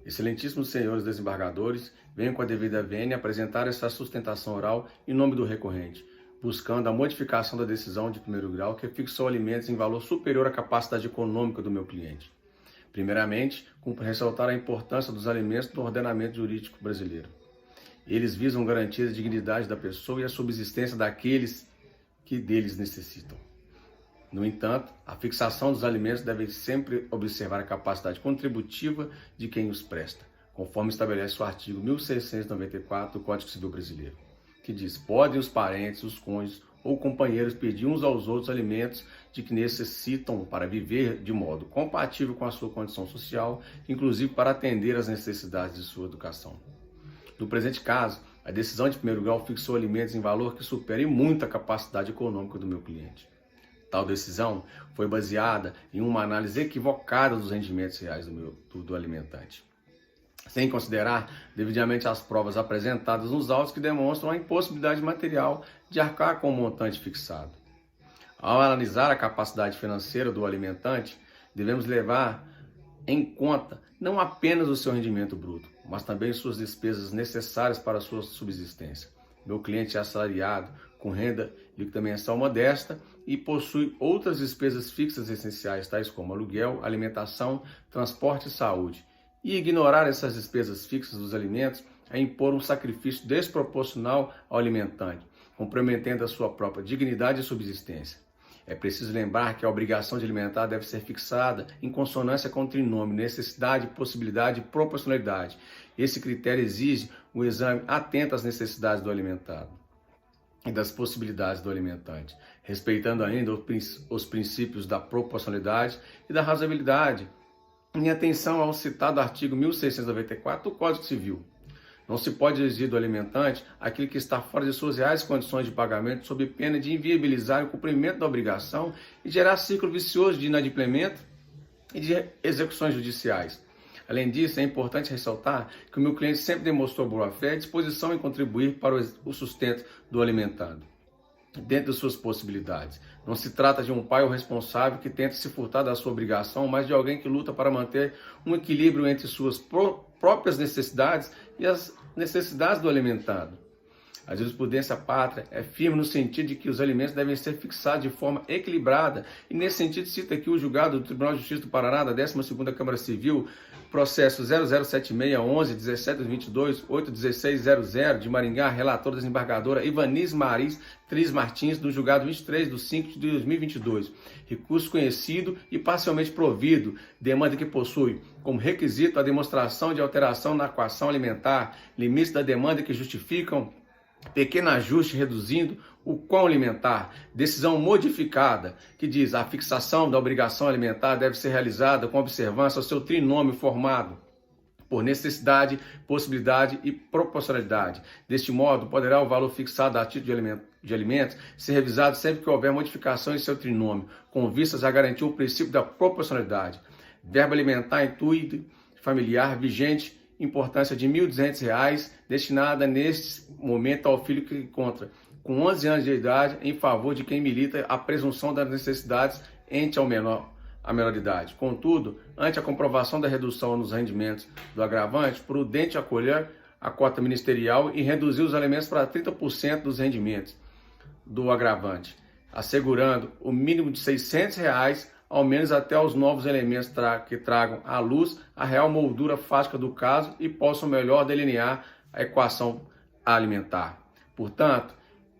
Excelentíssimos senhores desembargadores, venho com a devida vênia apresentar esta sustentação oral em nome do recorrente, buscando a modificação da decisão de primeiro grau que fixou alimentos em valor superior à capacidade econômica do meu cliente. Primeiramente, cumpre ressaltar a importância dos alimentos no ordenamento jurídico brasileiro. Eles visam garantir a dignidade da pessoa e a subsistência daqueles que deles necessitam. No entanto, a fixação dos alimentos deve sempre observar a capacidade contributiva de quem os presta, conforme estabelece o artigo 1694 do Código Civil Brasileiro, que diz: podem os parentes, os cônjuges ou companheiros pedir uns aos outros alimentos de que necessitam para viver de modo compatível com a sua condição social, inclusive para atender às necessidades de sua educação. No presente caso, a decisão de primeiro grau fixou alimentos em valor que supere muito a capacidade econômica do meu cliente. Tal decisão foi baseada em uma análise equivocada dos rendimentos reais do alimentante, sem considerar devidamente as provas apresentadas nos autos que demonstram a impossibilidade material de arcar com o montante fixado. Ao analisar a capacidade financeira do alimentante, devemos levar em conta não apenas o seu rendimento bruto, mas também suas despesas necessárias para a sua subsistência. Meu cliente é assalariado, com renda líquida mensal modesta e possui outras despesas fixas essenciais, tais como aluguel, alimentação, transporte e saúde. E ignorar essas despesas fixas dos alimentos é impor um sacrifício desproporcional ao alimentante, comprometendo a sua própria dignidade e subsistência. É preciso lembrar que a obrigação de alimentar deve ser fixada em consonância com o trinômio necessidade, possibilidade e proporcionalidade. Esse critério exige um exame atento às necessidades do alimentado e das possibilidades do alimentante, respeitando ainda os princípios da proporcionalidade e da razoabilidade, em atenção ao citado artigo 1694 do Código Civil. Não se pode exigir do alimentante aquele que está fora de suas reais condições de pagamento sob pena de inviabilizar o cumprimento da obrigação e gerar ciclo vicioso de inadimplemento e de execuções judiciais. Além disso, é importante ressaltar que o meu cliente sempre demonstrou boa-fé e disposição em contribuir para o sustento do alimentado, dentro de suas possibilidades. Não se trata de um pai ou responsável que tenta se furtar da sua obrigação, mas de alguém que luta para manter um equilíbrio entre suas próprias necessidades e as necessidades do alimentado. A jurisprudência pátria é firme no sentido de que os alimentos devem ser fixados de forma equilibrada, e nesse sentido cita aqui o julgado do Tribunal de Justiça do Paraná, da 12ª Câmara Civil, processo 007611-1722-81600 de Maringá, relatora desembargadora Ivanise Maris Tris Martins, do julgado 23/5/2022. Recurso conhecido e parcialmente provido, demanda que possui como requisito a demonstração de alteração na equação alimentar, limites da demanda que justificam pequeno ajuste reduzindo o quão alimentar, decisão modificada, que diz a fixação da obrigação alimentar deve ser realizada com observância ao seu trinômio formado por necessidade, possibilidade e proporcionalidade. Deste modo, poderá o valor fixado a título de alimentos ser revisado sempre que houver modificação em seu trinômio, com vistas a garantir o princípio da proporcionalidade. Verbo alimentar intuito familiar vigente, importância de R$ 1.200, destinada neste momento ao filho que encontra com 11 anos de idade, em favor de quem milita a presunção das necessidades ante a menoridade. Contudo, ante a comprovação da redução nos rendimentos do agravante, prudente acolher a cota ministerial e reduzir os alimentos para 30% dos rendimentos do agravante, assegurando o mínimo de R$ 600, ao menos até os novos elementos que tragam à luz a real moldura fática do caso e possam melhor delinear a equação alimentar. Portanto,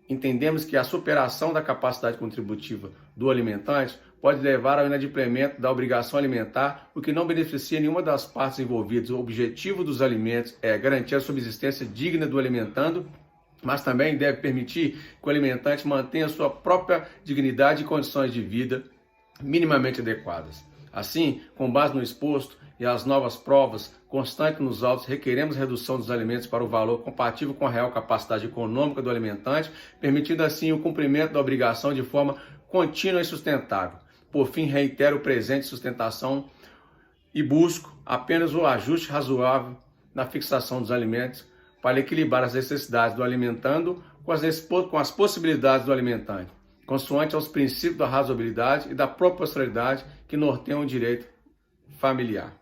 entendemos que a superação da capacidade contributiva do alimentante pode levar ao inadimplemento da obrigação alimentar, o que não beneficia nenhuma das partes envolvidas. O objetivo dos alimentos é garantir a subsistência digna do alimentando, mas também deve permitir que o alimentante mantenha sua própria dignidade e condições de vida minimamente adequadas. Assim, com base no exposto e as novas provas constantes nos autos, requeremos redução dos alimentos para o valor compatível com a real capacidade econômica do alimentante, permitindo assim o cumprimento da obrigação de forma contínua e sustentável. Por fim, reitero o presente sustentação e busco apenas o ajuste razoável na fixação dos alimentos para equilibrar as necessidades do alimentando com as possibilidades do alimentante, consoante aos princípios da razoabilidade e da proporcionalidade que norteiam o direito familiar.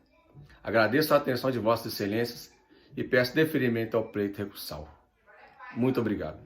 Agradeço a atenção de Vossas Excelências e peço deferimento ao pleito recursal. Muito obrigado.